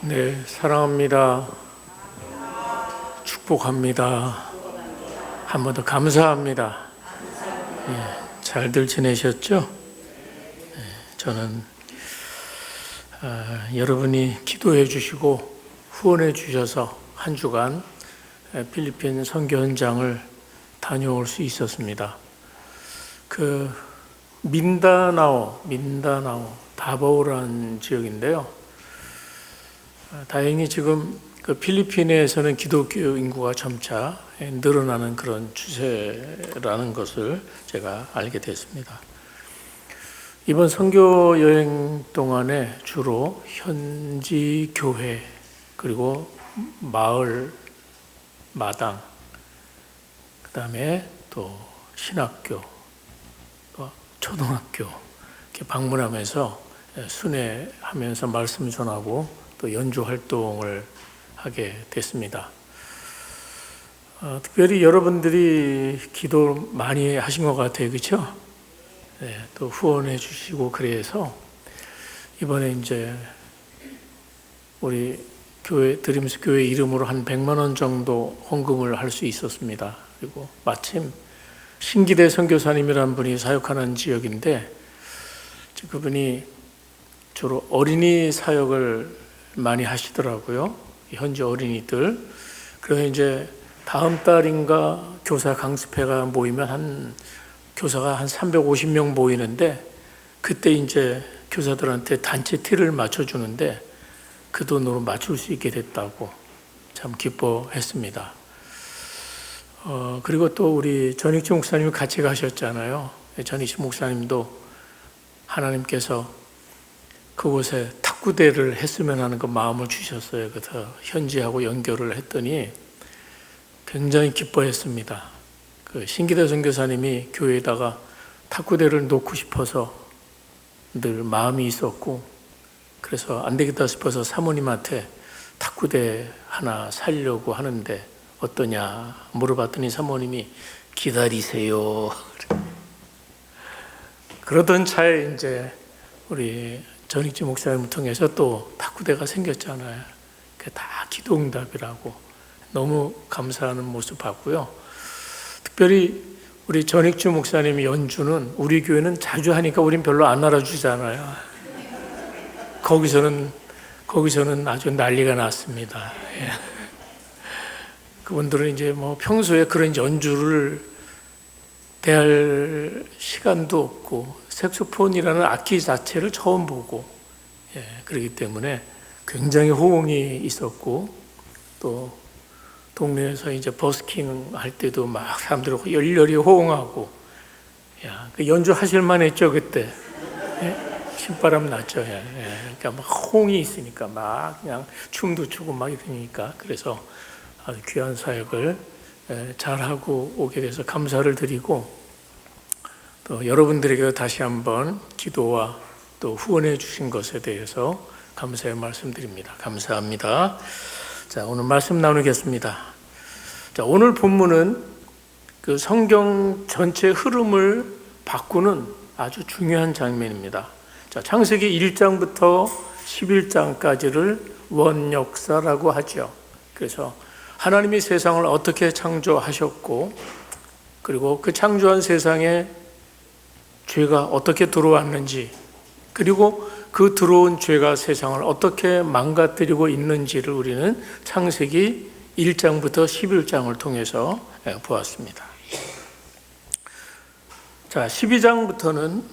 네, 사랑합니다. 축복합니다. 한 번 더 감사합니다. 잘들 지내셨죠? 저는 여러분이 기도해 주시고 후원해 주셔서 한 주간 필리핀 선교 현장을 다녀올 수 있었습니다. 그 민다나오 다보우라는 지역인데요. 다행히 지금 그 필리핀에서는 기독교 인구가 점차 늘어나는 그런 추세라는 것을 제가 알게 됐습니다. 이번 선교 여행 동안에 주로 현지 교회 그리고 마을 마당 그다음에 또 신학교 또 초등학교 이렇게 방문하면서 순회하면서 말씀 전하고 또 연주 활동을 하게 됐습니다. 특별히 여러분들이 기도 많이 하신 것 같아요, 그렇죠? 네, 또 후원해 주시고 그래서 이번에 이제 우리 교회 드림스 교회 이름으로 한 100만 원 정도 헌금을 할 수 있었습니다. 그리고 마침 신기대 선교사님이라는 분이 사역하는 지역인데 그분이 주로 어린이 사역을 많이 하시더라고요. 현지 어린이들. 그래서 이제 다음 달인가 교사 강습회가 모이면 교사가 한 350명 모이는데 그때 이제 교사들한테 단체 티를 맞춰주는데 그 돈으로 맞출 수 있게 됐다고 참 기뻐했습니다. 그리고 또 우리 전익주 목사님이 같이 가셨잖아요. 전익주 목사님도 하나님께서 그곳에 탁구대를 했으면 하는 그 마음을 주셨어요. 그래서 현지하고 연결을 했더니 굉장히 기뻐했습니다. 그 신기대 선교사님이 교회에다가 탁구대를 놓고 싶어서 늘 마음이 있었고 그래서 안 되겠다 싶어서 사모님한테 탁구대 하나 사려고 하는데 어떠냐 물어봤더니 사모님이 기다리세요. 그러던 차에 이제 우리 전익주 목사님을 통해서 또 탁구대가 생겼잖아요. 그게 다 기도응답이라고 너무 감사하는 모습 봤고요. 특별히 우리 전익주 목사님 연주는 우리 교회는 자주 하니까 우린 별로 안 알아주잖아요. 거기서는 아주 난리가 났습니다. 예. 그분들은 이제 뭐 평소에 그런 연주를 대할 시간도 없고 색소폰이라는 악기 자체를 처음 보고 그렇기 때문에 굉장히 호응이 있었고 또 동네에서 이제 버스킹 할 때도 막 사람들이 열렬히 호응하고 그 연주하실 만했죠 그때. 신바람 났죠. 그러니까 막 호응이 있으니까 막 그냥 춤도 추고 막 이러니까 그래서 아주 귀한 사역을 잘하고 오게 돼서 감사를 드리고 또 여러분들에게 다시 한번 기도와 또 후원해 주신 것에 대해서 감사의 말씀드립니다. 감사합니다. 자, 오늘 말씀 나누겠습니다. 자, 오늘 본문은 그 성경 전체 흐름을 바꾸는 아주 중요한 장면입니다. 자, 창세기 1장부터 11장까지를 원역사라고 하죠. 그래서 하나님이 세상을 어떻게 창조하셨고 그리고 그 창조한 세상에 죄가 어떻게 들어왔는지 그리고 그 들어온 죄가 세상을 어떻게 망가뜨리고 있는지를 우리는 창세기 1장부터 11장을 통해서 보았습니다. 자, 12장부터는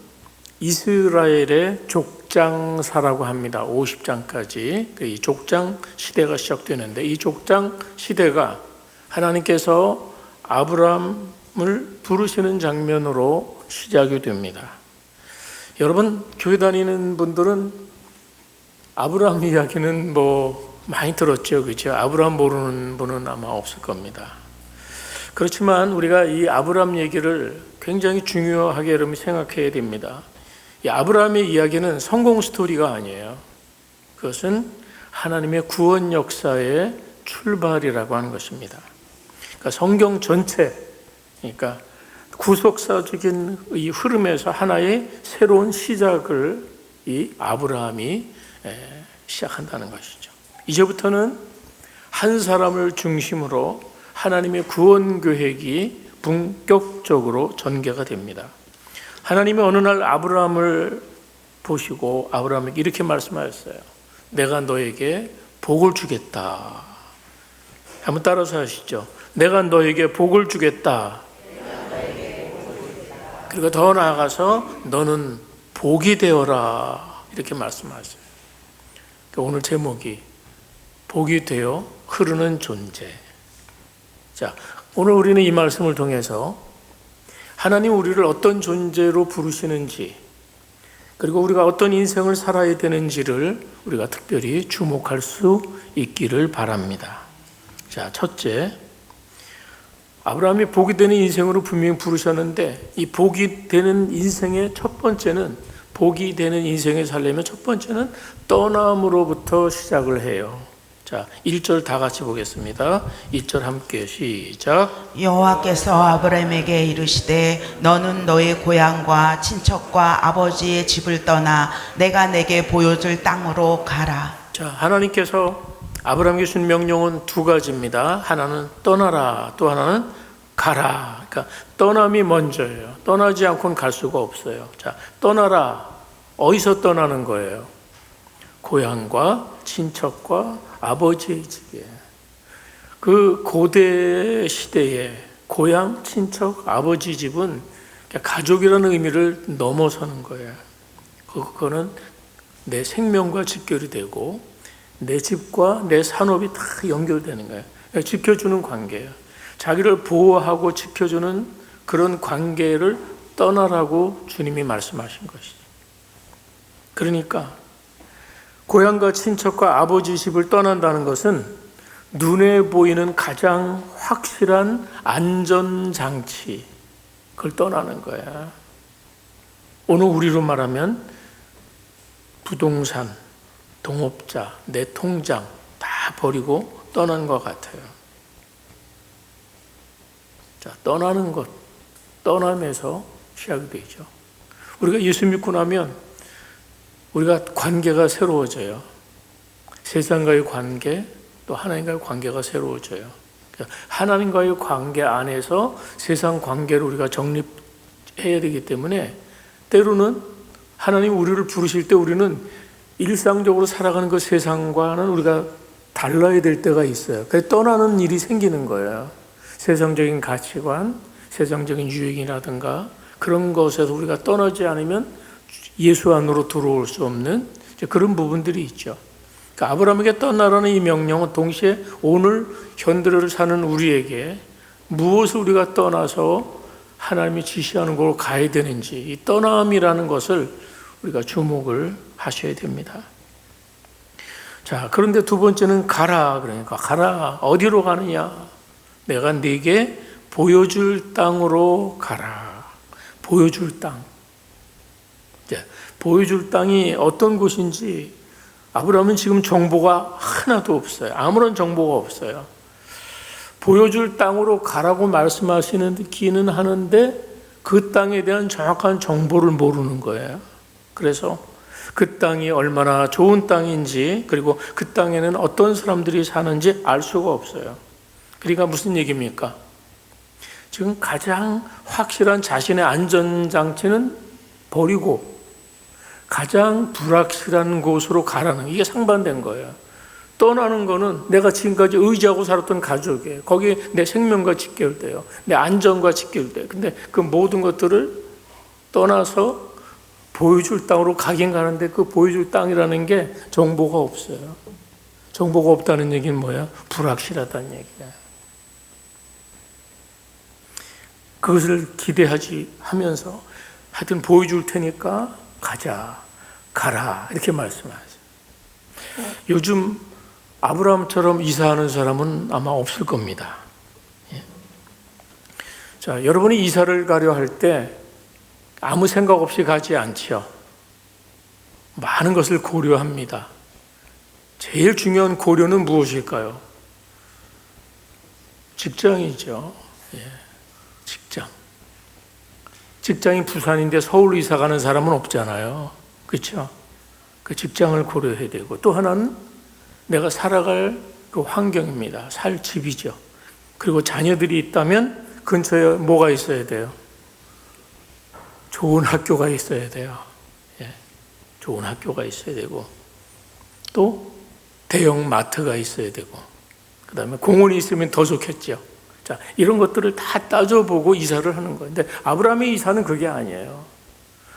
이스라엘의 족장사라고 합니다. 50장까지 이 족장 시대가 시작되는데 이 족장 시대가 하나님께서 아브라함을 부르시는 장면으로 시작이 됩니다. 여러분 교회 다니는 분들은 아브라함 이야기는 뭐 많이 들었죠, 그렇죠? 아브라함 모르는 분은 아마 없을 겁니다. 그렇지만 우리가 이 아브라함 얘기를 굉장히 중요하게 여러분 생각해야 됩니다. 이 아브라함의 이야기는 성공 스토리가 아니에요. 그것은 하나님의 구원 역사의 출발이라고 하는 것입니다. 그러니까 성경 전체, 그러니까 구속사적인 이 흐름에서 하나의 새로운 시작을 이 아브라함이 시작한다는 것이죠. 이제부터는 한 사람을 중심으로 하나님의 구원 계획이 본격적으로 전개가 됩니다. 하나님이 어느 날 아브라함을 보시고 아브라함에게 이렇게 말씀하셨어요. 내가 너에게 복을 주겠다. 한번 따라서 하시죠. 내가 너에게 복을 주겠다. 그리고 더 나아가서 너는 복이 되어라. 이렇게 말씀하셨어요. 오늘 제목이 복이 되어 흐르는 존재. 자, 오늘 우리는 이 말씀을 통해서 하나님 우리를 어떤 존재로 부르시는지, 그리고 우리가 어떤 인생을 살아야 되는지를 우리가 특별히 주목할 수 있기를 바랍니다. 자, 첫째, 아브라함이 복이 되는 인생으로 분명히 부르셨는데, 이 복이 되는 인생의 첫 번째는, 복이 되는 인생을 살려면 첫 번째는 떠남으로부터 시작을 해요. 자, 1절 다 같이 보겠습니다. 1절 함께 시작. 여호와께서 아브라함에게 이르시되 너는 너의 고향과 친척과 아버지의 집을 떠나 내가 내게 보여줄 땅으로 가라. 자, 하나님께서 아브라함에게 준 명령은 두 가지입니다. 하나는 떠나라, 또 하나는 가라. 그러니까 떠남이 먼저예요. 떠나지 않고는 갈 수가 없어요. 자, 떠나라. 어디서 떠나는 거예요? 고향과 친척과 아버지의 집에. 그 고대 시대에 고향, 친척, 아버지 집은 가족이라는 의미를 넘어서는 거예요. 그거는 내 생명과 직결이 되고 내 집과 내 산업이 다 연결되는 거예요. 지켜주는 관계예요. 자기를 보호하고 지켜주는 그런 관계를 떠나라고 주님이 말씀하신 것이죠. 그러니까 고향과 친척과 아버지 집을 떠난다는 것은 눈에 보이는 가장 확실한 안전장치, 그걸 떠나는 거야. 오늘 우리로 말하면 부동산, 동업자, 내 통장 다 버리고 떠난 것 같아요. 자, 떠나는 것, 떠남에서 시작이 되죠. 우리가 예수 믿고 나면 우리가 관계가 새로워져요. 세상과의 관계, 또 하나님과의 관계가 새로워져요. 하나님과의 관계 안에서 세상 관계를 우리가 정립해야 되기 때문에 때로는 하나님 우리를 부르실 때 우리는 일상적으로 살아가는 그 세상과는 우리가 달라야 될 때가 있어요. 그래서 떠나는 일이 생기는 거예요. 세상적인 가치관, 세상적인 유행이라든가 그런 것에서 우리가 떠나지 않으면 예수 안으로 들어올 수 없는 그런 부분들이 있죠. 그러니까 아브라함에게 떠나라는 이 명령은 동시에 오늘 현대를 사는 우리에게 무엇을 우리가 떠나서 하나님이 지시하는 곳으로 가야 되는지, 이 떠남이라는 것을 우리가 주목을 하셔야 됩니다. 자, 그런데 두 번째는 가라. 그러니까 가라. 어디로 가느냐? 내가 네게 보여줄 땅으로 가라. 보여줄 땅. 보여줄 땅이 어떤 곳인지 아브라함은 지금 정보가 하나도 없어요. 아무런 정보가 없어요. 보여줄 땅으로 가라고 말씀하시기는 하는데 그 땅에 대한 정확한 정보를 모르는 거예요. 그래서 그 땅이 얼마나 좋은 땅인지, 그리고 그 땅에는 어떤 사람들이 사는지 알 수가 없어요. 그러니까 무슨 얘기입니까? 지금 가장 확실한 자신의 안전장치는 버리고 가장 불확실한 곳으로 가라는, 이게 상반된 거예요. 떠나는 거는 내가 지금까지 의지하고 살았던 가족이에요. 거기에 내 생명과 직결돼요. 내 안전과 직결돼요. 근데 그 모든 것들을 떠나서 보여줄 땅으로 가긴 가는데 그 보여줄 땅이라는 게 정보가 없어요. 정보가 없다는 얘기는 뭐야? 불확실하다는 얘기야. 그것을 기대하지 하면서 하여튼 보여줄 테니까 가자, 가라, 이렇게 말씀하세요. 요즘 아브라함처럼 이사하는 사람은 아마 없을 겁니다. 자, 여러분이 이사를 가려 할 때 아무 생각 없이 가지 않죠. 많은 것을 고려합니다. 제일 중요한 고려는 무엇일까요? 직장이죠. 직장. 직장이 부산인데 서울로 이사 가는 사람은 없잖아요. 그렇죠? 그 직장을 고려해야 되고, 또 하나는 내가 살아갈 그 환경입니다. 살 집이죠. 그리고 자녀들이 있다면 근처에 뭐가 있어야 돼요? 좋은 학교가 있어야 돼요. 예, 좋은 학교가 있어야 되고, 또 대형 마트가 있어야 되고, 그 다음에 공원이 있으면 더 좋겠죠. 자, 이런 것들을 다 따져보고 이사를 하는 거예요. 근데 아브라함의 이사는 그게 아니에요.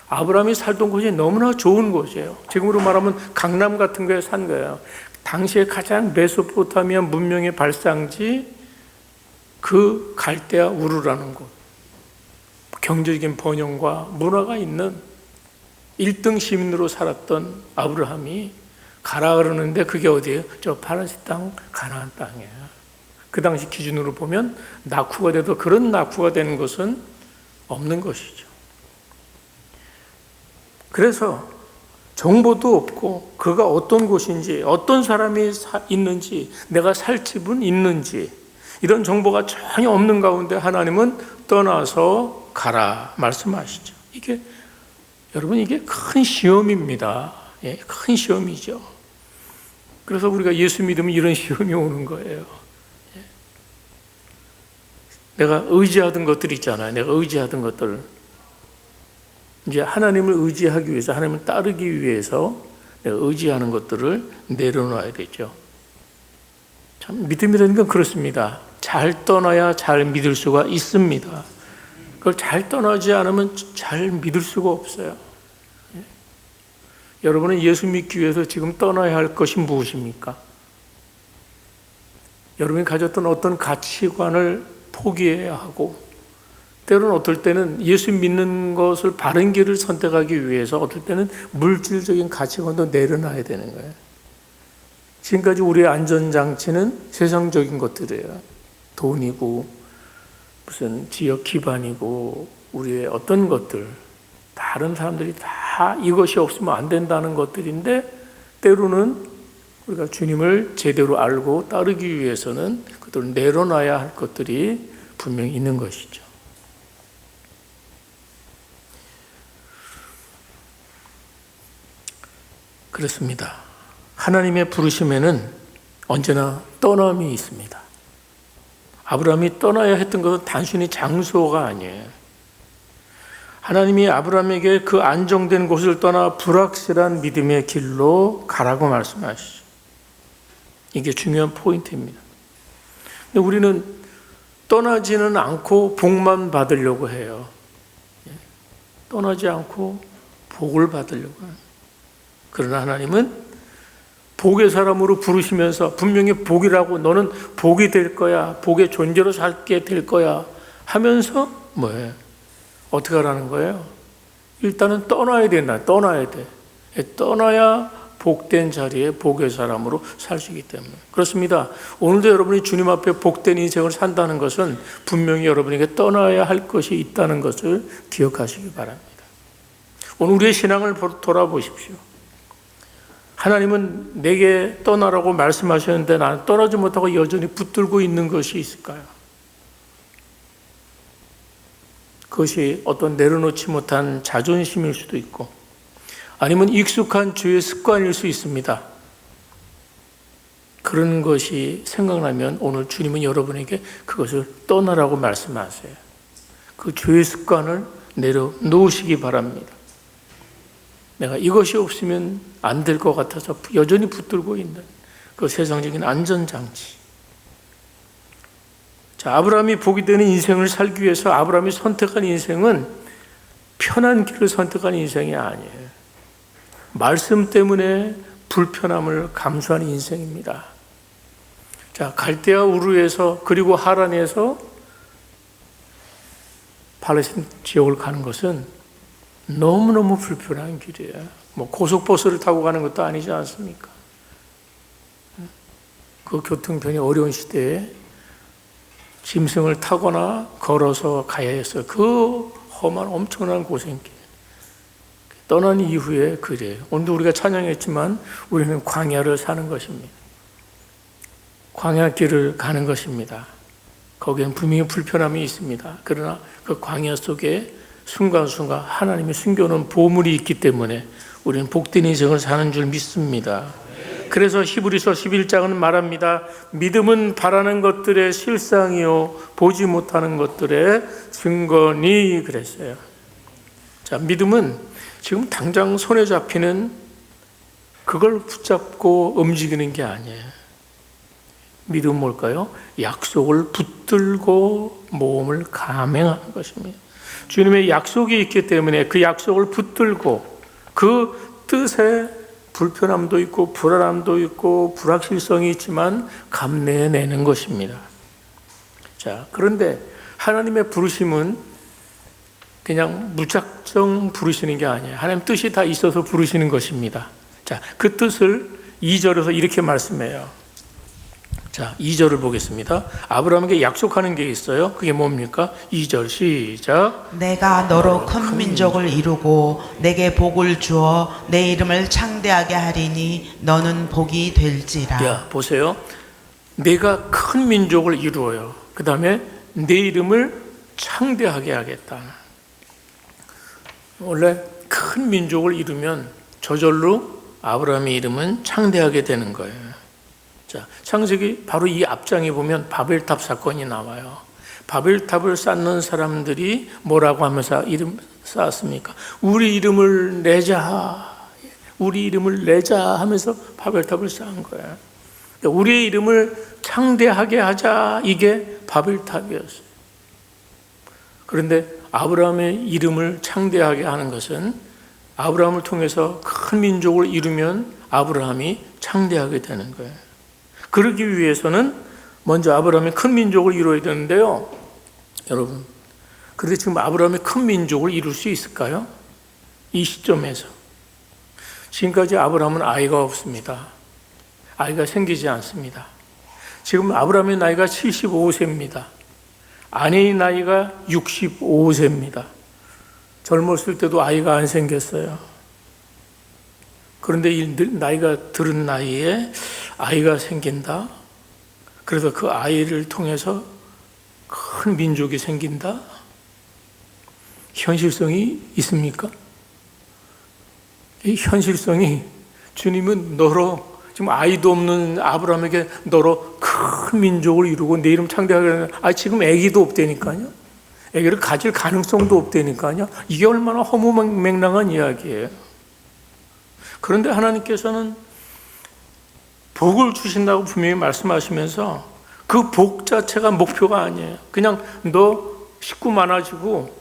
아브라함이 살던 곳이 너무나 좋은 곳이에요. 지금으로 말하면 강남 같은 거에 산 거예요. 당시에 가장 메소포타미아 문명의 발상지, 그 갈대아 우르라는 곳, 경제적인 번영과 문화가 있는 1등 시민으로 살았던 아브라함이 가라 그러는데 그게 어디예요? 저 파라시 땅, 가나안 땅이에요. 그 당시 기준으로 보면 낙후가 돼도 그런 낙후가 되는 것은 없는 것이죠. 그래서 정보도 없고 그가 어떤 곳인지, 어떤 사람이 있는지, 내가 살 집은 있는지, 이런 정보가 전혀 없는 가운데 하나님은 떠나서 가라 말씀하시죠. 여러분, 이게 큰 시험입니다. 예, 큰 시험이죠. 그래서 우리가 예수 믿으면 이런 시험이 오는 거예요. 예. 내가 의지하던 것들 있잖아요. 내가 의지하던 것들, 이제 하나님을 의지하기 위해서, 하나님을 따르기 위해서 내가 의지하는 것들을 내려놔야 되죠. 참, 믿음이라는 건 그렇습니다. 잘 떠나야 잘 믿을 수가 있습니다. 그걸 잘 떠나지 않으면 잘 믿을 수가 없어요. 예? 여러분은 예수 믿기 위해서 지금 떠나야 할 것이 무엇입니까? 여러분이 가졌던 어떤 가치관을 포기해야 하고, 때로는 어떨 때는 예수 믿는 것을 바른 길을 선택하기 위해서 어떨 때는 물질적인 가치관도 내려놔야 되는 거예요. 지금까지 우리의 안전장치는 세상적인 것들이에요. 돈이고 무슨 지역 기반이고 우리의 어떤 것들, 다른 사람들이 다 이것이 없으면 안 된다는 것들인데, 때로는 우리가 주님을 제대로 알고 따르기 위해서는 그들을 내려놔야 할 것들이 분명히 있는 것이죠. 그렇습니다. 하나님의 부르심에는 언제나 떠남이 있습니다. 아브라함이 떠나야 했던 것은 단순히 장소가 아니에요. 하나님이 아브라함에게 그 안정된 곳을 떠나 불확실한 믿음의 길로 가라고 말씀하시죠. 이게 중요한 포인트입니다. 근데 우리는 떠나지는 않고 복만 받으려고 해요. 떠나지 않고 복을 받으려고 해요. 그러나 하나님은 복의 사람으로 부르시면서 분명히 복이라고, 너는 복이 될 거야, 복의 존재로 살게 될 거야 하면서 뭐예요? 어떻게 하라는 거예요? 일단은 떠나야 된다. 떠나야 돼. 떠나야 복된 자리에 복의 사람으로 살 수 있기 때문에 그렇습니다. 오늘도 여러분이 주님 앞에 복된 인생을 산다는 것은 분명히 여러분에게 떠나야 할 것이 있다는 것을 기억하시기 바랍니다. 오늘 우리의 신앙을 돌아보십시오. 하나님은 내게 떠나라고 말씀하셨는데 나는 떠나지 못하고 여전히 붙들고 있는 것이 있을까요? 그것이 어떤 내려놓지 못한 자존심일 수도 있고, 아니면 익숙한 죄의 습관일 수 있습니다. 그런 것이 생각나면 오늘 주님은 여러분에게 그것을 떠나라고 말씀하세요. 그 죄의 습관을 내려놓으시기 바랍니다. 내가 이것이 없으면 안 될 것 같아서 여전히 붙들고 있는 그 세상적인 안전장치. 자, 아브라함이 복이 되는 인생을 살기 위해서 아브라함이 선택한 인생은 편한 길을 선택한 인생이 아니에요. 말씀 때문에 불편함을 감수하는 인생입니다. 자, 갈대아 우르에서 그리고 하란에서 팔레스타인 지역을 가는 것은 너무너무 불편한 길이에요. 뭐 고속버스를 타고 가는 것도 아니지 않습니까? 그 교통편이 어려운 시대에 짐승을 타거나 걸어서 가야 했어요. 그 험한 엄청난 고생길. 떠난 이후에 그래요. 오늘도 우리가 찬양했지만 우리는 광야를 사는 것입니다. 광야길을 가는 것입니다. 거기엔 분명히 불편함이 있습니다. 그러나 그 광야 속에 순간순간 하나님이 숨겨놓은 보물이 있기 때문에 우리는 복된 인생을 사는 줄 믿습니다. 그래서 히브리서 11장은 말합니다. 믿음은 바라는 것들의 실상이요 보지 못하는 것들의 증거니 그랬어요. 자, 믿음은 지금 당장 손에 잡히는 그걸 붙잡고 움직이는 게 아니에요. 믿음은 뭘까요? 약속을 붙들고 모험을 감행하는 것입니다. 주님의 약속이 있기 때문에 그 약속을 붙들고 그 뜻에 불편함도 있고 불안함도 있고 불확실성이 있지만 감내해내는 것입니다. 자, 그런데 하나님의 부르심은 그냥 무작정 부르시는 게 아니에요. 하나님 뜻이 다 있어서 부르시는 것입니다. 자, 그 뜻을 2절에서 이렇게 말씀해요. 자, 2절을 보겠습니다. 아브라함에게 약속하는 게 있어요. 그게 뭡니까? 2절 시작. 내가 너로 큰 민족을 이루고 내게 복을 주어 내 이름을 창대하게 하리니 너는 복이 될지라. 야, 보세요. 내가 큰 민족을 이루어요. 그 다음에 내 이름을 창대하게 하겠다. 원래 큰 민족을 이루면 저절로 아브라함의 이름은 창대하게 되는 거예요. 자, 창세기 바로 이 앞장에 보면 바벨탑 사건이 나와요. 바벨탑을 쌓는 사람들이 뭐라고 하면서 이름 쌓았습니까? 우리 이름을 내자, 우리 이름을 내자 하면서 바벨탑을 쌓은 거예요. 그러니까 우리의 이름을 창대하게 하자, 이게 바벨탑이었어요. 그런데 아브라함의 이름을 창대하게 하는 것은 아브라함을 통해서 큰 민족을 이루면 아브라함이 창대하게 되는 거예요. 그러기 위해서는 먼저 아브라함이 큰 민족을 이루어야 되는데요. 여러분, 그런데 지금 아브라함이 큰 민족을 이룰 수 있을까요? 이 시점에서. 지금까지 아브라함은 아이가 없습니다. 아이가 생기지 않습니다. 지금 아브라함의 나이가 75세입니다. 아내의 나이가 65세입니다. 젊었을 때도 아이가 안 생겼어요. 그런데 이 나이가 들은 나이에 아이가 생긴다. 그래서 그 아이를 통해서 큰 민족이 생긴다. 현실성이 있습니까? 이 현실성이 주님은 너로 지금 아이도 없는 아브라함에게 너로 큰 민족을 이루고 내 이름 창대하게 하는, 지금 아기도 없다니까요. 아기를 가질 가능성도 없다니까요. 이게 얼마나 허무맹랑한 이야기예요. 그런데 하나님께서는 복을 주신다고 분명히 말씀하시면서 그 복 자체가 목표가 아니에요. 그냥 너 식구 많아지고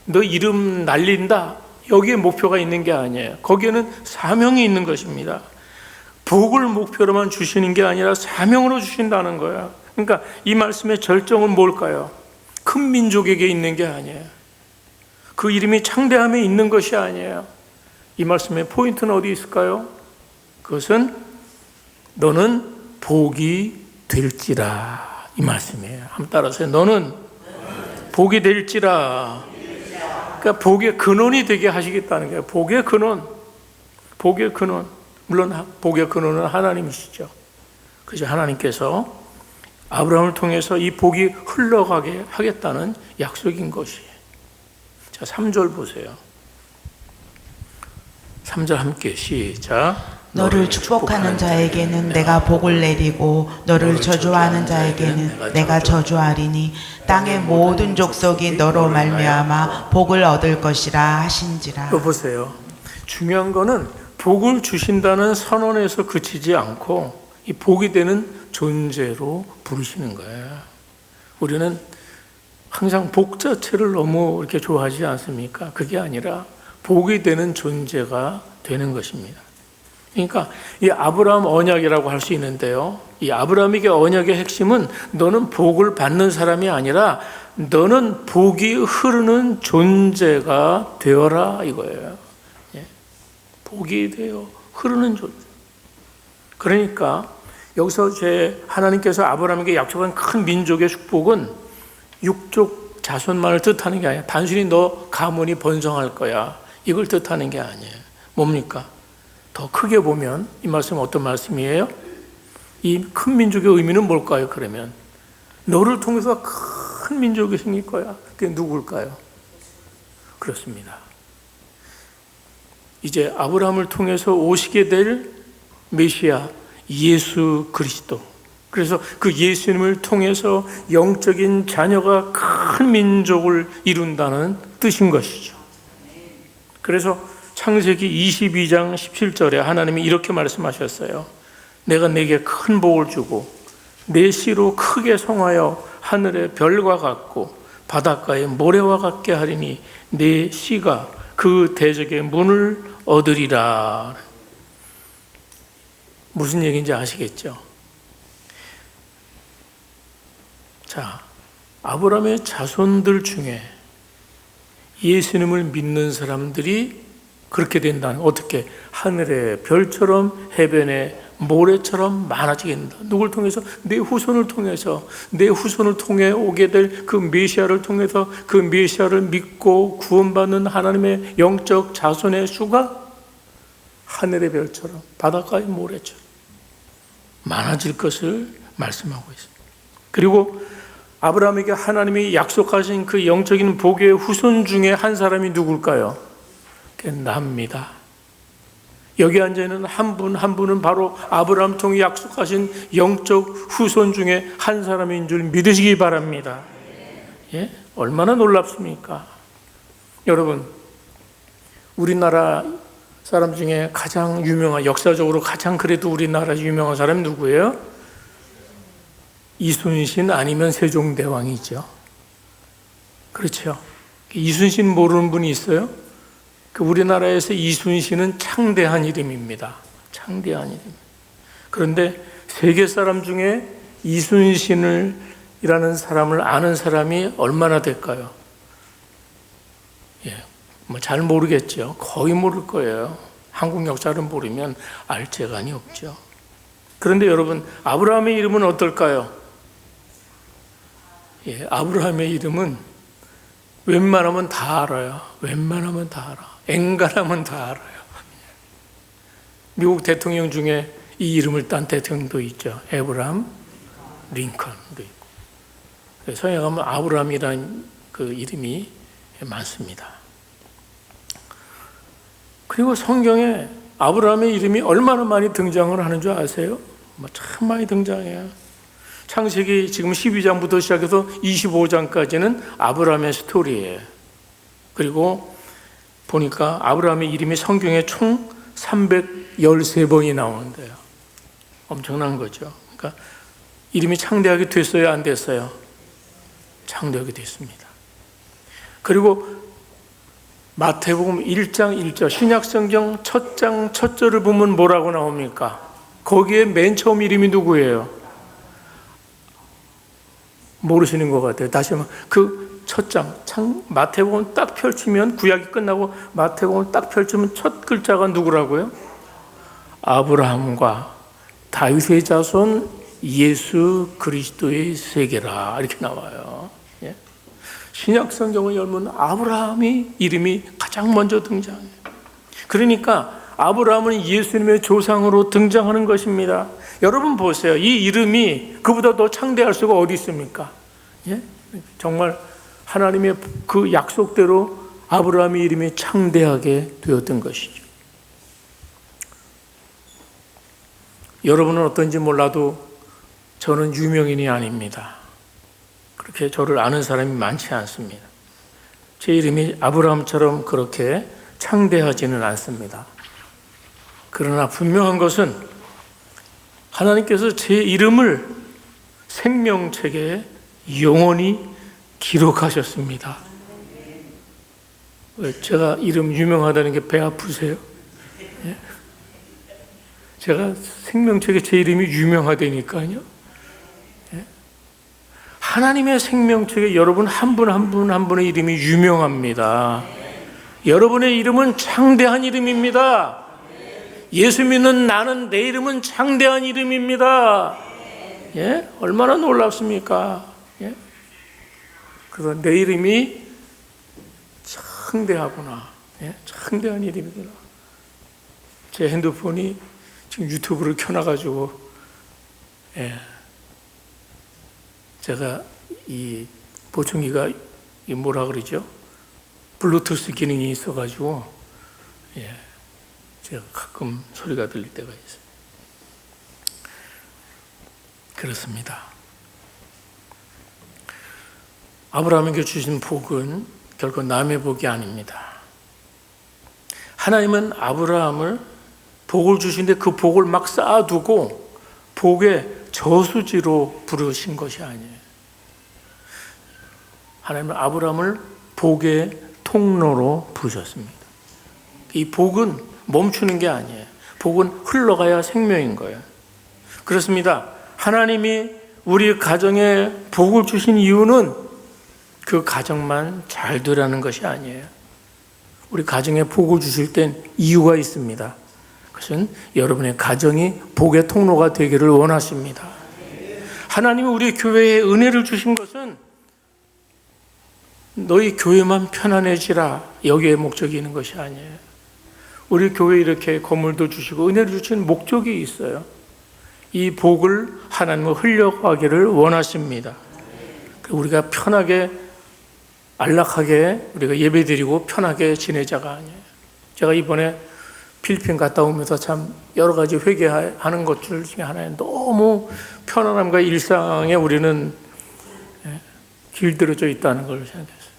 너 이름 날린다, 여기에 목표가 있는 게 아니에요. 거기에는 사명이 있는 것입니다. 복을 목표로만 주시는 게 아니라 사명으로 주신다는 거예요. 그러니까 이 말씀의 절정은 뭘까요? 큰 민족에게 있는 게 아니에요. 그 이름이 창대함에 있는 것이 아니에요. 이 말씀의 포인트는 어디 있을까요? 그것은 너는 복이 될지라, 이 말씀이에요. 한번 따라서요. 너는 복이 될지라. 그러니까 복의 근원이 되게 하시겠다는 거예요. 복의 근원. 복의 근원. 물론 복의 근원은 하나님이시죠. 그래서 하나님께서 아브라함을 통해서 이 복이 흘러가게 하겠다는 약속인 것이에요. 자, 3절 보세요. 3절 함께 시작. 너를 축복하는 자에게는 내가 복을 내리고 너를 저주하는 자에게는 내가 저주하리니 땅의 모든 족속이 너로 말미암아 복을 얻을 것이라 하신지라. 이거 보세요. 중요한 거는 복을 주신다는 선언에서 그치지 않고 이 복이 되는 존재로 부르시는 거예요. 우리는 항상 복 자체를 너무 이렇게 좋아하지 않습니까? 그게 아니라 복이 되는 존재가 되는 것입니다. 그러니까 이 아브라함 언약이라고 할 수 있는데요. 이 아브라함에게 언약의 핵심은 너는 복을 받는 사람이 아니라 너는 복이 흐르는 존재가 되어라, 이거예요. 복이 되어 흐르는 존재. 그러니까 여기서 하나님께서 아브라함에게 약속한 큰 민족의 축복은 육족 자손만을 뜻하는 게 아니라 단순히 너 가문이 번성할 거야, 이걸 뜻하는 게 아니에요. 뭡니까? 더 크게 보면 이 말씀은 어떤 말씀이에요? 이 큰 민족의 의미는 뭘까요? 그러면 너를 통해서 큰 민족이 생길 거야. 그게 누굴까요? 그렇습니다. 이제 아브라함을 통해서 오시게 될 메시아, 예수 그리스도. 그래서 그 예수님을 통해서 영적인 자녀가 큰 민족을 이룬다는 뜻인 것이죠. 그래서 창세기 22장 17절에 하나님이 이렇게 말씀하셨어요. 내가 내게 큰 복을 주고 내 씨로 크게 성하여 하늘의 별과 같고 바닷가의 모래와 같게 하리니 내 씨가 그 대적의 문을 얻으리라. 무슨 얘기인지 아시겠죠? 자, 아브라함의 자손들 중에 예수님을 믿는 사람들이 그렇게 된다는, 어떻게? 하늘의 별처럼 해변의 모래처럼 많아지게 된다. 누굴 통해서? 내 후손을 통해서, 내 후손을 통해 오게 될 그 메시아를 통해서 그 메시아를 믿고 구원받는 하나님의 영적 자손의 수가 하늘의 별처럼 바닷가의 모래처럼 많아질 것을 말씀하고 있습니다. 그리고 아브라함에게 하나님이 약속하신 그 영적인 복의 후손 중에 한 사람이 누굴까요? 그게 나입니다. 여기 앉아있는 한 분 한 분은 바로 아브라함 통해 약속하신 영적 후손 중에 한 사람인 줄 믿으시기 바랍니다. 예? 얼마나 놀랍습니까? 여러분, 우리나라 사람 중에 가장 유명한, 역사적으로 가장 그래도 우리나라 유명한 사람이 누구예요? 이순신 아니면 세종대왕이죠. 그렇죠. 이순신 모르는 분이 있어요? 그 우리나라에서 이순신은 창대한 이름입니다. 창대한 이름. 그런데 세계 사람 중에 이순신이라는 사람을 아는 사람이 얼마나 될까요? 예, 뭐 잘 모르겠죠. 거의 모를 거예요. 한국 역사를 모르면 알 재간이 없죠. 그런데 여러분, 아브라함의 이름은 어떨까요? 예, 아브라함의 이름은 웬만하면 다 알아요. 웬만하면 다 알아. 엔간하면 다 알아요. 미국 대통령 중에 이 이름을 딴 대통령도 있죠. 에브라함 링컨도 있고. 성에 가면 아브라함이라는 그 이름이 많습니다. 그리고 성경에 아브라함의 이름이 얼마나 많이 등장을 하는 줄 아세요? 참 많이 등장해요. 창세기 지금 12장부터 시작해서 25장까지는 아브라함의 스토리예요. 그리고 보니까 아브라함의 이름이 성경에 총 313번이 나오는데요. 엄청난 거죠. 그러니까 이름이 창대하게 됐어요, 안 됐어요? 창대하게 됐습니다. 그리고 마태복음 1장 1절, 신약성경 첫 장 첫 절을 보면 뭐라고 나옵니까? 거기에 맨 처음 이름이 누구예요? 모르시는 것 같아요. 다시 한번 그 첫 장, 마태복음 딱 펼치면, 구약이 끝나고 마태복음을 딱 펼치면 첫 글자가 누구라고요? 아브라함과 다윗의 자손 예수 그리스도의 세계라, 이렇게 나와요. 예? 신약 성경을 열면 아브라함이 이름이 가장 먼저 등장해요. 그러니까 아브라함은 예수님의 조상으로 등장하는 것입니다. 여러분 보세요. 이 이름이 그보다 더 창대할 수가 어디 있습니까? 예? 정말 하나님의 그 약속대로 아브라함의 이름이 창대하게 되었던 것이죠. 여러분은 어떤지 몰라도 저는 유명인이 아닙니다. 그렇게 저를 아는 사람이 많지 않습니다. 제 이름이 아브라함처럼 그렇게 창대하지는 않습니다. 그러나 분명한 것은 하나님께서 제 이름을 생명책에 영원히 기록하셨습니다. 왜 제가 이름 유명하다는 게 배 아프세요? 예? 제가 생명책에 제 이름이 유명하다니까요. 예? 하나님의 생명책에 여러분 한 분 한 분 한 분의 이름이 유명합니다. 여러분의 이름은 창대한 이름입니다. 예수 믿는 나는, 내 이름은 창대한 이름입니다. 예? 얼마나 놀랍습니까? 예? 그래서 내 이름이 창대하구나. 예? 창대한 이름이구나. 제 핸드폰이 지금 유튜브를 켜놔가지고, 예. 제가 이 보청기가 이 뭐라 그러죠? 블루투스 기능이 있어가지고, 예. 제가 가끔 소리가 들릴 때가 있어요. 그렇습니다. 아브라함에게 주신 복은 결코 남의 복이 아닙니다. 하나님은 아브라함을 복을 주신데 그 복을 막 쌓아두고 복의 저수지로 부르신 것이 아니에요. 하나님은 아브라함을 복의 통로로 부르셨습니다. 이 복은 멈추는 게 아니에요. 복은 흘러가야 생명인 거예요. 그렇습니다. 하나님이 우리 가정에 복을 주신 이유는 그 가정만 잘 되라는 것이 아니에요. 우리 가정에 복을 주실 땐 이유가 있습니다. 그것은 여러분의 가정이 복의 통로가 되기를 원하십니다. 하나님이 우리 교회에 은혜를 주신 것은 너희 교회만 편안해지라 여기에 목적이 있는 것이 아니에요. 우리 교회에 이렇게 건물도 주시고 은혜를 주신 목적이 있어요. 이 복을 하나님은 흘려가기를 원하십니다. 우리가 편하게 안락하게 우리가 예배드리고 편하게 지내자가 아니에요. 제가 이번에 필리핀 갔다 오면서 참 여러 가지 회개하는 것들 중에 하나는 너무 편안함과 일상에 우리는 길들여져 있다는 걸 생각했어요.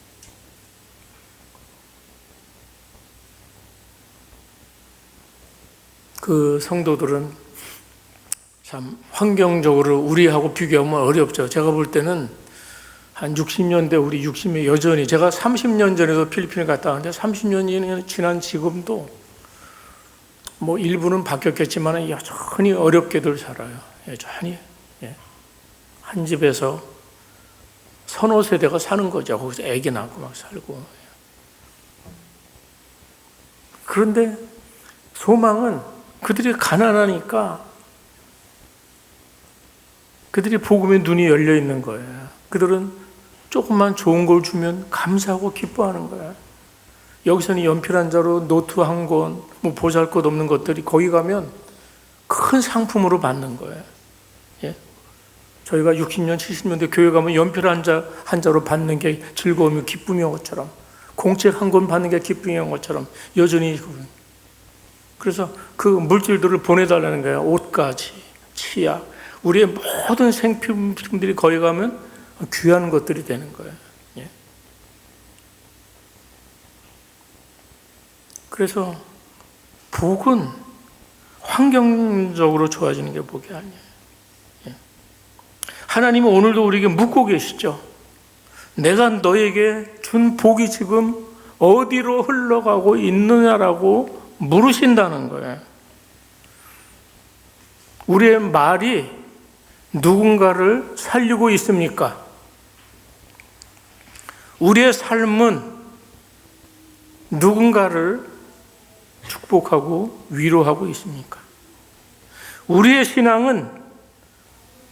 그 성도들은 참 환경적으로 우리하고 비교하면 어렵죠. 제가 볼 때는 한 60년대 우리 60년 여전히 제가 30년 전에도 필리핀을 갔다 왔는데 30년이 지난 지금도 뭐 일부는 바뀌었겠지만 여전히 어렵게들 살아요. 여전히 한 집에서 서너 세대가 사는 거죠. 거기서 애기 낳고 막 살고. 그런데 소망은 그들이 가난하니까 그들이 복음에 눈이 열려 있는 거예요. 그들은 조금만 좋은 걸 주면 감사하고 기뻐하는 거야. 여기서는 연필 한 자로 노트 한 권, 뭐 보잘것없는 것들이 거기 가면 큰 상품으로 받는 거예요. 예? 저희가 60년, 70년대 교회 가면 연필 한 자로 받는 게 즐거움이 기쁨인 것처럼, 공책 한 권 받는 게 기쁨인 것처럼 여전히 그래서 그 물질들을 보내달라는 거예요. 옷까지, 치약, 우리의 모든 생필품들이 거기 가면 귀한 것들이 되는 거예요. 예? 그래서 복은 환경적으로 좋아지는 게 복이 아니에요. 예? 하나님은 오늘도 우리에게 묻고 계시죠. 내가 너에게 준 복이 지금 어디로 흘러가고 있느냐라고 물으신다는 거예요. 우리의 말이 누군가를 살리고 있습니까? 우리의 삶은 누군가를 축복하고 위로하고 있습니까? 우리의 신앙은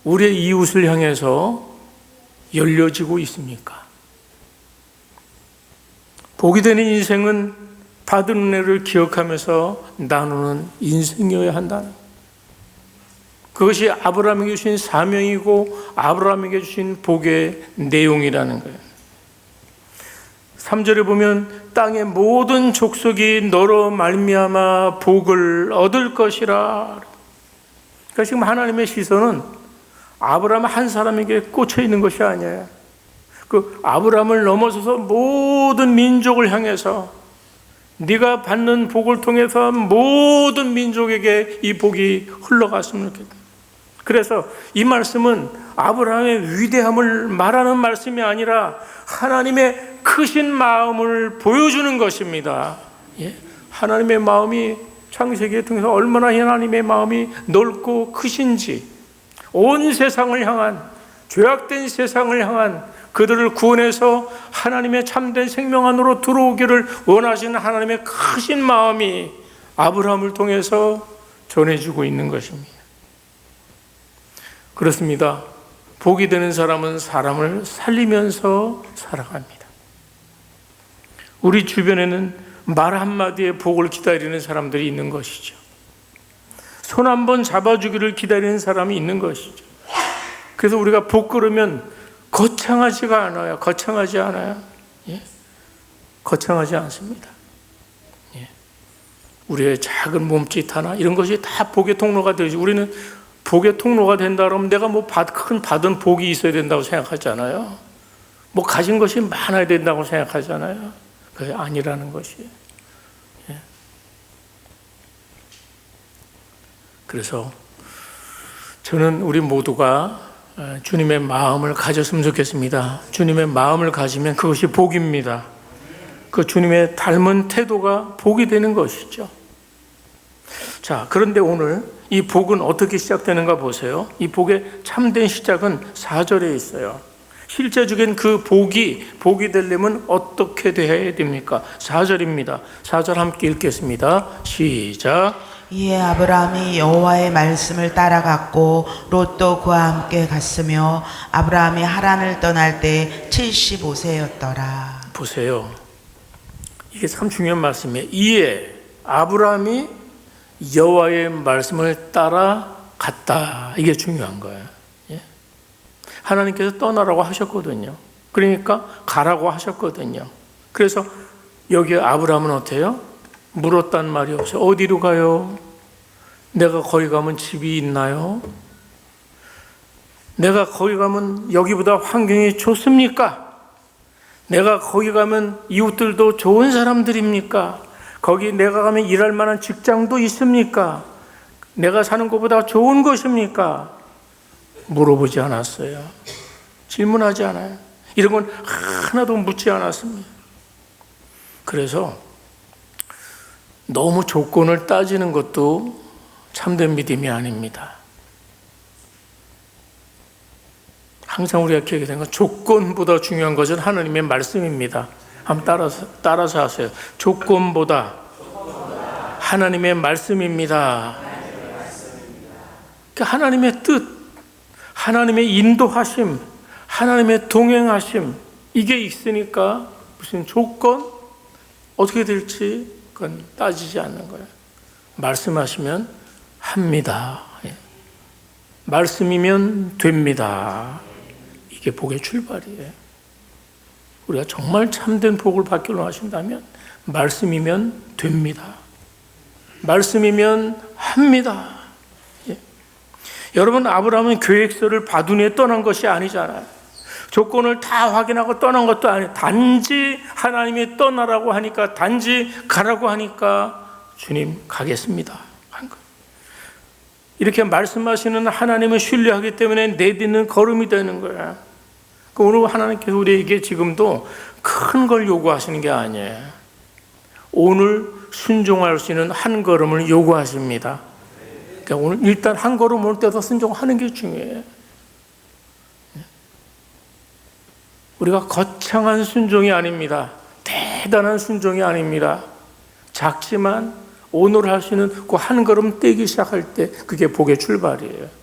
우리의 이웃을 향해서 열려지고 있습니까? 복이 되는 인생은 받은 은혜를 기억하면서 나누는 인생이어야 한다는 그것이 아브라함에게 주신 사명이고 아브라함에게 주신 복의 내용이라는 거예요. 3절에 보면 땅의 모든 족속이 너로 말미암아 복을 얻을 것이라. 그러니까 지금 하나님의 시선은 아브라함 한 사람에게 꽂혀 있는 것이 아니에요. 그 아브라함을 넘어서서 모든 민족을 향해서 네가 받는 복을 통해서 모든 민족에게 이 복이 흘러갔으면 좋겠다. 그래서 이 말씀은 아브라함의 위대함을 말하는 말씀이 아니라 하나님의 크신 마음을 보여주는 것입니다. 예? 하나님의 마음이 창세기에 통해서 얼마나 하나님의 마음이 넓고 크신지, 온 세상을 향한, 죄악된 세상을 향한 그들을 구원해서 하나님의 참된 생명 안으로 들어오기를 원하시는 하나님의 크신 마음이 아브라함을 통해서 전해주고 있는 것입니다. 그렇습니다. 복이 되는 사람은 사람을 살리면서 살아갑니다. 우리 주변에는 말 한마디에 복을 기다리는 사람들이 있는 것이죠. 손 한 번 잡아주기를 기다리는 사람이 있는 것이죠. 그래서 우리가 복 걸으면 거창하지가 않아요. 거창하지 않아요. 예? 거창하지 않습니다. 예. 우리의 작은 몸짓 하나 이런 것이 다 복의 통로가 되지. 우리는 복의 통로가 된다 그러면 내가 뭐 큰 받은 복이 있어야 된다고 생각하잖아요. 뭐 가진 것이 많아야 된다고 생각하잖아요. 그게 아니라는 것이. 예. 그래서 저는 우리 모두가 주님의 마음을 가졌으면 좋겠습니다. 주님의 마음을 가지면 그것이 복입니다. 그 주님의 닮은 태도가 복이 되는 것이죠. 자, 그런데 오늘 이 복은 어떻게 시작되는가 보세요. 이 복의 참된 시작은 4절에 있어요. 실제적인 그 복이 되려면 어떻게 되어야 됩니까? 4절입니다. 4절 함께 읽겠습니다. 시작. 이에 아브라함이 여호와의 말씀을 따라갔고 롯도 그와 함께 갔으며 아브라함이 하란을 떠날 때 75세였더라. 보세요. 이게 참 중요한 말씀이에요. 이에 아브라함이 여호와의 말씀을 따라갔다. 이게 중요한 거예요. 하나님께서 떠나라고 하셨거든요. 그러니까 가라고 하셨거든요. 그래서 여기 아브라함은 어때요? 물었단 말이 없어요. 어디로 가요? 내가 거기 가면 집이 있나요? 내가 거기 가면 여기보다 환경이 좋습니까? 내가 거기 가면 이웃들도 좋은 사람들입니까? 거기 내가 가면 일할 만한 직장도 있습니까? 내가 사는 것보다 좋은 것입니까? 물어보지 않았어요. 질문하지 않아요. 이런 건 하나도 묻지 않았습니다. 그래서 너무 조건을 따지는 것도 참된 믿음이 아닙니다. 항상 우리가 기억해야 되는 건 조건보다 중요한 것은 하나님의 말씀입니다. 한번 따라서 하세요. 조건보다 하나님의 말씀입니다. 그러니까 하나님의 뜻, 하나님의 인도하심, 하나님의 동행하심, 이게 있으니까 무슨 조건, 어떻게 될지 그건 따지지 않는 거예요. 말씀하시면 합니다. 말씀이면 됩니다. 이게 복의 출발이에요. 우리가 정말 참된 복을 받기로 하신다면 말씀이면 됩니다. 말씀이면 합니다. 여러분, 아브라함은 계획서를 바두니에 떠난 것이 아니잖아요. 조건을 다 확인하고 떠난 것도 아니에요. 단지 하나님이 떠나라고 하니까, 단지 가라고 하니까 주님 가겠습니다 한 거예요. 이렇게 말씀하시는 하나님을 신뢰하기 때문에 내딛는 걸음이 되는 거예요. 오늘 하나님께서 우리에게 지금도 큰 걸 요구하시는 게 아니에요. 오늘 순종할 수 있는 한 걸음을 요구하십니다. 그러니까 오늘 일단 한 걸음 올 때도 순종하는 게 중요해요. 우리가 거창한 순종이 아닙니다. 대단한 순종이 아닙니다. 작지만 오늘 할 수 있는 그 한 걸음 떼기 시작할 때 그게 복의 출발이에요.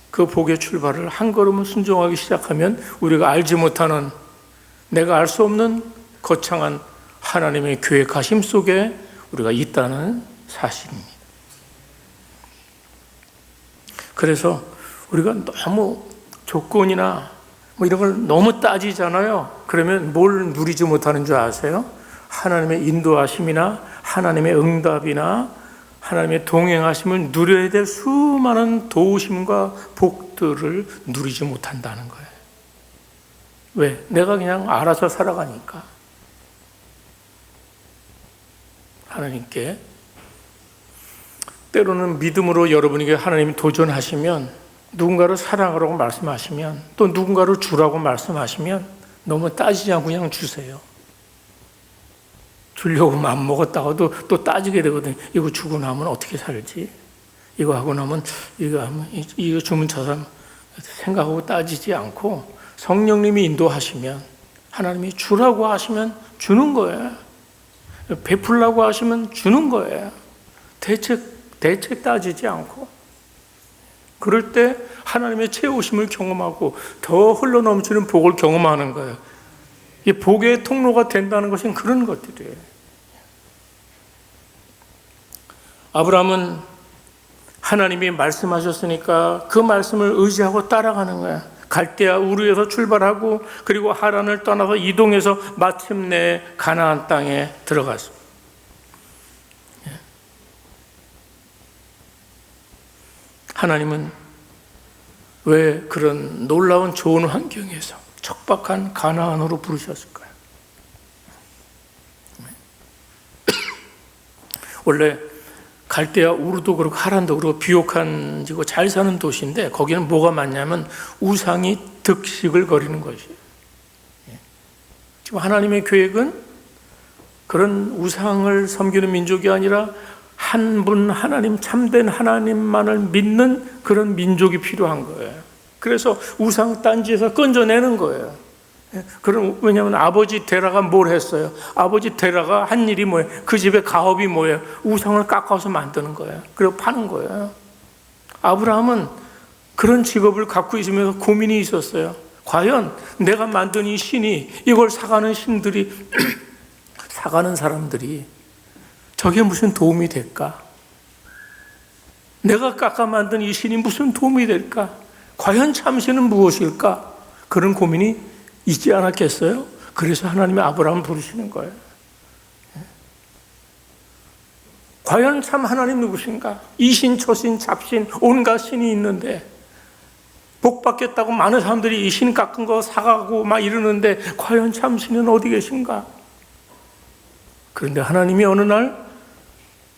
그 복의 출발을 한 걸음을 순종하기 시작하면 우리가 알지 못하는, 내가 알 수 없는 거창한 하나님의 계획하심 속에 우리가 있다는 사실입니다. 그래서 우리가 너무 조건이나 뭐 이런 걸 너무 따지잖아요. 그러면 뭘 누리지 못하는 줄 아세요? 하나님의 인도하심이나 하나님의 응답이나 하나님의 동행하심을 누려야 될 수많은 도우심과 복들을 누리지 못한다는 거예요. 왜? 내가 그냥 알아서 살아가니까. 하나님께 때로는 믿음으로 여러분에게 하나님이 도전하시면, 누군가를 사랑하라고 말씀하시면, 또 누군가를 주라고 말씀하시면 너무 따지지 않고 그냥 주세요. 주려고 마음먹었다가도 또 따지게 되거든요. 이거 주고 나면 어떻게 살지? 이거 하고 나면 이거 주면 저 사람 생각하고 따지지 않고 성령님이 인도하시면, 하나님이 주라고 하시면 주는 거예요. 베풀라고 하시면 주는 거예요. 대책 따지지 않고. 그럴 때 하나님의 채우심을 경험하고 더 흘러넘치는 복을 경험하는 거예요. 이 복의 통로가 된다는 것은 그런 것들이에요. 아브라함은 하나님이 말씀하셨으니까 그 말씀을 의지하고 따라가는 거야. 갈대아 우르에서 출발하고 그리고 하란을 떠나서 이동해서 마침내 가나안 땅에 들어갔습니다. 하나님은 왜 그런 놀라운 좋은 환경에서 척박한 가나안으로 부르셨을까요? 원래 갈대아 우르도 그렇고 하란도 그렇고 비옥한 지고 잘 사는 도시인데 거기는 뭐가 많냐면 우상이 득식을 거리는 것이에요. 지금 하나님의 계획은 그런 우상을 섬기는 민족이 아니라 한 분 하나님, 참된 하나님만을 믿는 그런 민족이 필요한 거예요. 그래서 우상 딴지에서 건져내는 거예요. 왜냐하면 아버지 데라가 뭘 했어요? 아버지 데라가 한 일이 뭐예요? 그 집의 가업이 뭐예요? 우상을 깎아서 만드는 거예요. 그리고 파는 거예요. 아브라함은 그런 직업을 갖고 있으면서 고민이 있었어요. 과연 내가 만든 이 신이, 이걸 사가는 신들이 사가는 사람들이 저게 무슨 도움이 될까? 내가 깎아 만든 이 신이 무슨 도움이 될까? 과연 참신은 무엇일까? 그런 고민이 있지 않았겠어요? 그래서 하나님이 아브라함을 부르시는 거예요. 과연 참 하나님 누구신가? 이신, 초신, 잡신, 온갖 신이 있는데 복 받겠다고 많은 사람들이 이 신 깎은 거 사가고 막 이러는데 과연 참 신은 어디 계신가? 그런데 하나님이 어느 날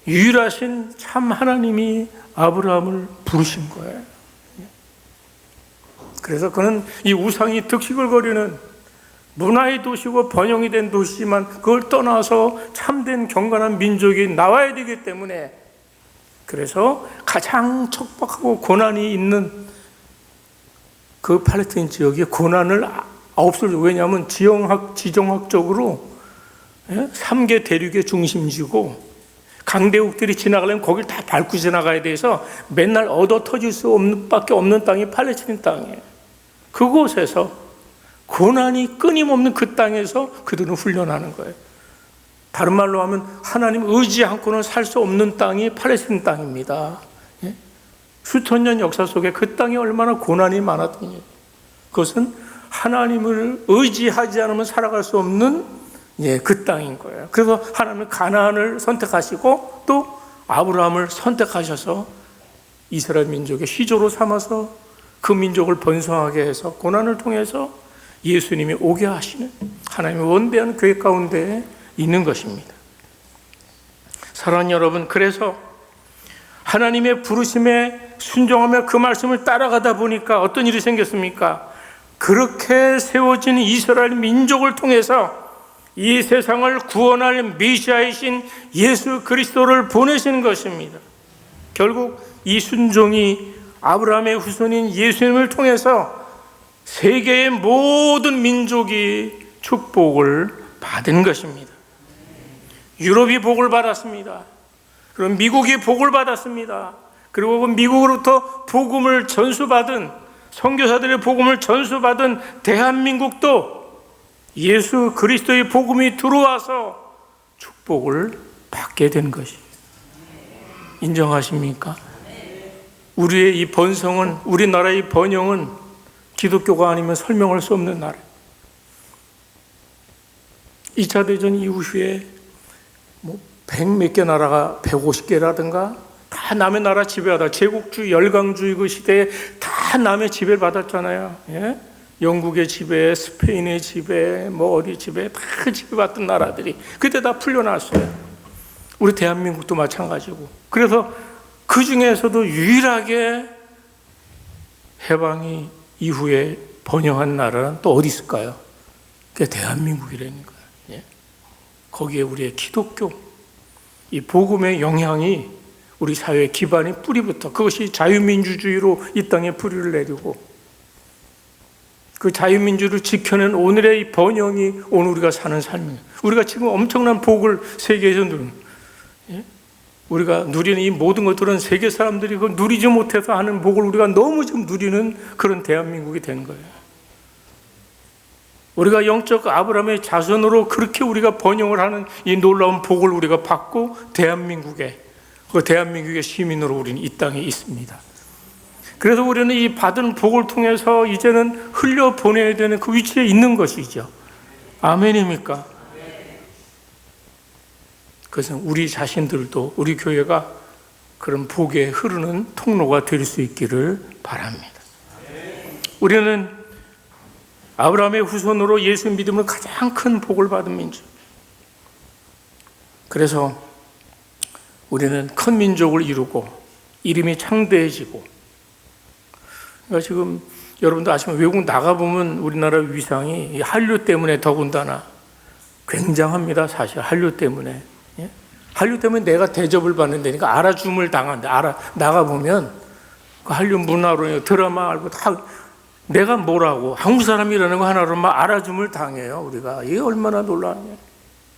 유일하신 참 하나님이 아브라함을 부르신 거예요. 그래서 그는 이 우상이 득식을 거리는 문화의 도시고 번영이 된 도시지만 그걸 떠나서 참된 경건한 민족이 나와야 되기 때문에, 그래서 가장 척박하고 고난이 있는 그 팔레스타인 지역에 고난을 없애려고. 왜냐하면 지정학적으로 3개 대륙의 중심지고 강대국들이 지나가려면 거길 다 밟고 지나가야 돼서 맨날 얻어 터질 수 없는 밖에 없는 땅이 팔레스타인 땅이에요. 그곳에서 고난이 끊임없는 그 땅에서 그들은 훈련하는 거예요. 다른 말로 하면 하나님 의지 않고는 살 수 없는 땅이 팔레스타인 땅입니다. 수천 년 역사 속에 그 땅에 얼마나 고난이 많았더니, 그것은 하나님을 의지하지 않으면 살아갈 수 없는 그 땅인 거예요. 그래서 하나님은 가나안을 선택하시고 또 아브라함을 선택하셔서 이스라엘 민족의 시조로 삼아서 그 민족을 번성하게 해서 고난을 통해서 예수님이 오게 하시는 하나님의 원대한 계획 가운데 있는 것입니다. 사랑하는 여러분, 그래서 하나님의 부르심에 순종하며 그 말씀을 따라가다 보니까 어떤 일이 생겼습니까? 그렇게 세워진 이스라엘 민족을 통해서 이 세상을 구원할 메시아이신 예수 그리스도를 보내시는 것입니다. 결국 이 순종이 아브라함의 후손인 예수님을 통해서 세계의 모든 민족이 축복을 받은 것입니다. 유럽이 복을 받았습니다. 그럼 미국이 복을 받았습니다. 그리고 그 미국으로부터 복음을 전수받은, 선교사들의 복음을 전수받은 대한민국도 예수 그리스도의 복음이 들어와서 축복을 받게 된 것이에요. 인정하십니까? 우리의 이 번성은, 우리나라의 번영은 기독교가 아니면 설명할 수 없는 나라. 2차 대전 이후에 100몇 개 나라가 150개라든가 다 남의 나라 지배하다, 제국주의, 열강주의 그 시대에 다 남의 지배를 받았잖아요. 예? 영국의 지배, 스페인의 지배, 어디 지배, 다 지배받던 나라들이 그때 다 풀려났어요. 우리 대한민국도 마찬가지고. 그래서 그 중에서도 유일하게 해방이 이후에 번영한 나라는 또 어디 있을까요? 그게 대한민국이라는 거예요. 예? 거기에 우리의 기독교, 이 복음의 영향이 우리 사회의 기반의 뿌리부터, 그것이 자유민주주의로 이 땅에 뿌리를 내리고, 그 자유민주를 지켜낸 오늘의 이 번영이 오늘 우리가 사는 삶이에요. 우리가 지금 엄청난 복을 세계에서 누리는, 우리가 누리는 이 모든 것들은 세계 사람들이 그 누리지 못해서 하는 복을 우리가 너무 지금 누리는 그런 대한민국이 된 거예요. 우리가 영적 아브라함의 자손으로 그렇게 우리가 번영을 하는 이 놀라운 복을 우리가 받고 대한민국의 시민으로 우리는 이 땅에 있습니다. 그래서 우리는 이 받은 복을 통해서 이제는 흘려보내야 되는 그 위치에 있는 것이죠. 아멘입니까? 그래서 우리 자신들도, 우리 교회가 그런 복에 흐르는 통로가 될 수 있기를 바랍니다. 우리는 아브라함의 후손으로 예수 믿음으로 가장 큰 복을 받은 민족. 그래서 우리는 큰 민족을 이루고 이름이 창대해지고, 그러니까 지금 여러분도 아시면 외국 나가보면 우리나라 위상이 한류 때문에 더군다나 굉장합니다. 사실 한류 때문에. 예? 한류 때문에 내가 대접을 받는다니까 알아줌을 당한다. 나가보면 그 한류 문화로 드라마 알고 다 내가 뭐라고 한국 사람이라는 거 하나로 막 알아줌을 당해요. 우리가 이게 얼마나 놀라냐.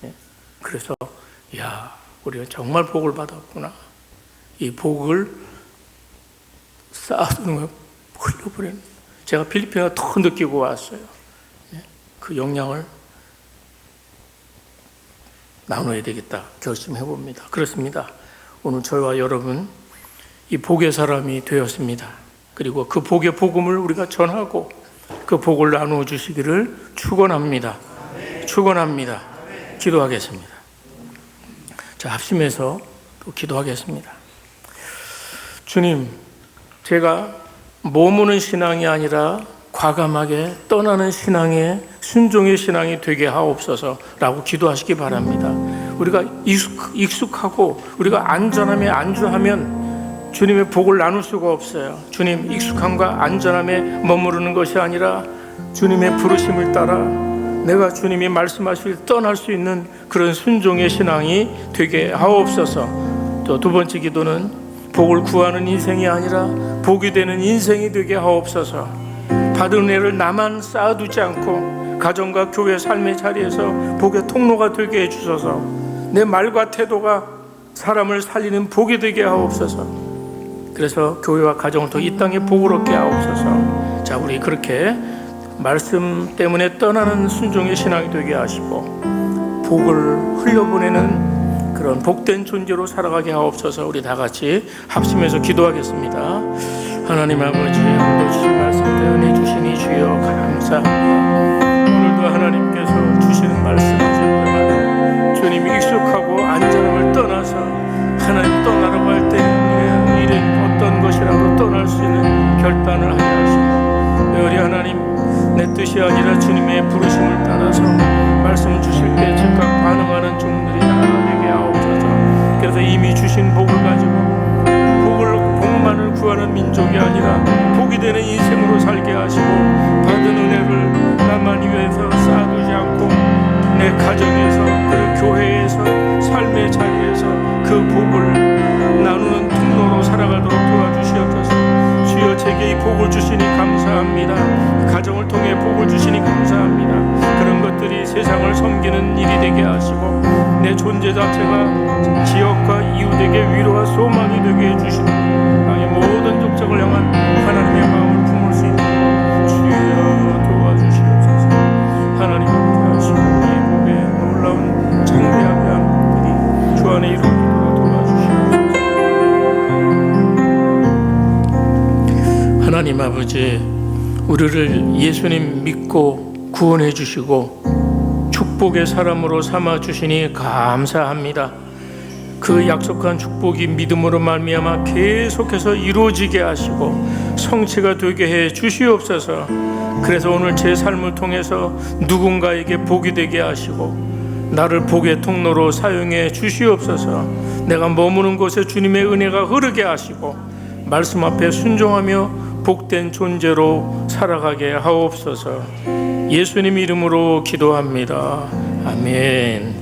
예? 그래서 우리가 정말 복을 받았구나. 이 복을 쌓아두는 걸 흘려버리는. 제가 필리핀에 더 느끼고 왔어요. 예? 그 영향을 나눠야 되겠다 결심해 봅니다. 그렇습니다. 오늘 저와 여러분 이 복의 사람이 되었습니다. 그리고 그 복의 복음을 우리가 전하고 그 복을 나누어 주시기를 축원합니다. 축원합니다. 기도하겠습니다. 자, 합심해서 또 기도하겠습니다. 주님, 제가 머무는 신앙이 아니라 과감하게 떠나는 신앙의 순종의 신앙이 되게 하옵소서라고 기도하시기 바랍니다. 우리가 익숙하고 우리가 안전함에 안주하면 주님의 복을 나눌 수가 없어요. 주님, 익숙함과 안전함에 머무르는 것이 아니라 주님의 부르심을 따라 내가 주님이 말씀하실 떠날 수 있는 그런 순종의 신앙이 되게 하옵소서. 또 두 번째 기도는 복을 구하는 인생이 아니라 복이 되는 인생이 되게 하옵소서. 받은 은혜를 나만 쌓아두지 않고 가정과 교회 삶의 자리에서 복의 통로가 되게 해주소서. 내 말과 태도가 사람을 살리는 복이 되게 하옵소서. 그래서 교회와 가정을 통해 이 땅에 복을 얻게 하옵소서. 자, 우리 그렇게 말씀 때문에 떠나는 순종의 신앙이 되게 하시고 복을 흘려보내는 그런 복된 존재로 살아가게 하옵소서. 우리 다 같이 합심해서 기도하겠습니다. 하나님 아버지, 오늘도 주신 말씀들 은혜 주시니 주여 감사합니다. 오늘도 하나님께서 주시는 말씀을 듣는 주님이 익숙하고 안전함을 떠나서 하나님 떠나라고 할 때 이런 어떤 것이라도 떠날 수 있는 결단을 하게 하시고, 우리 하나님 내 뜻이 아니라 주님의 부르심을 따라서 말씀 주실 때 즉각 반응하는 종들이 다 되게 하옵소서. 그래서 이미 주신 복을 가지고 복만을 구하는 민족이 아니라 복이 되는 인생으로 살게 하시고, 받은 은혜를 나만 위해서 쌓아두지 않고 내 가정에서 그 교회에서 삶의 자리에서 그 복을 나누는 통로로 살아가도록 도와주시옵소서. 주여, 제게 이 복을 주시니 감사합니다. 가정을 통해 복을 주시니 감사합니다. 그런 것들이 세상을 섬기는 일이 되게 하시고 내 존재 자체가 지역과 이웃에게 위로와 소망이 되게 해주시고 나의 모든 족적을 향한 하나님의 마음을 품을 수 있도록 주여 도와주시옵소서. 하나님 함께하시고 이 복의 놀라운 장대하게 함들이 주 안에 이루어지도록 도와주시옵소서. 하나님 아버지, 우리를 예수님 믿고 구원해 주시고 축복의 사람으로 삼아 주시니 감사합니다. 그 약속한 축복이 믿음으로 말미암아 계속해서 이루어지게 하시고 성취가 되게 해 주시옵소서. 그래서 오늘 제 삶을 통해서 누군가에게 복이 되게 하시고 나를 복의 통로로 사용해 주시옵소서. 내가 머무는 곳에 주님의 은혜가 흐르게 하시고 말씀 앞에 순종하며 복된 존재로 살아가게 하옵소서. 예수님 이름으로 기도합니다. 아멘.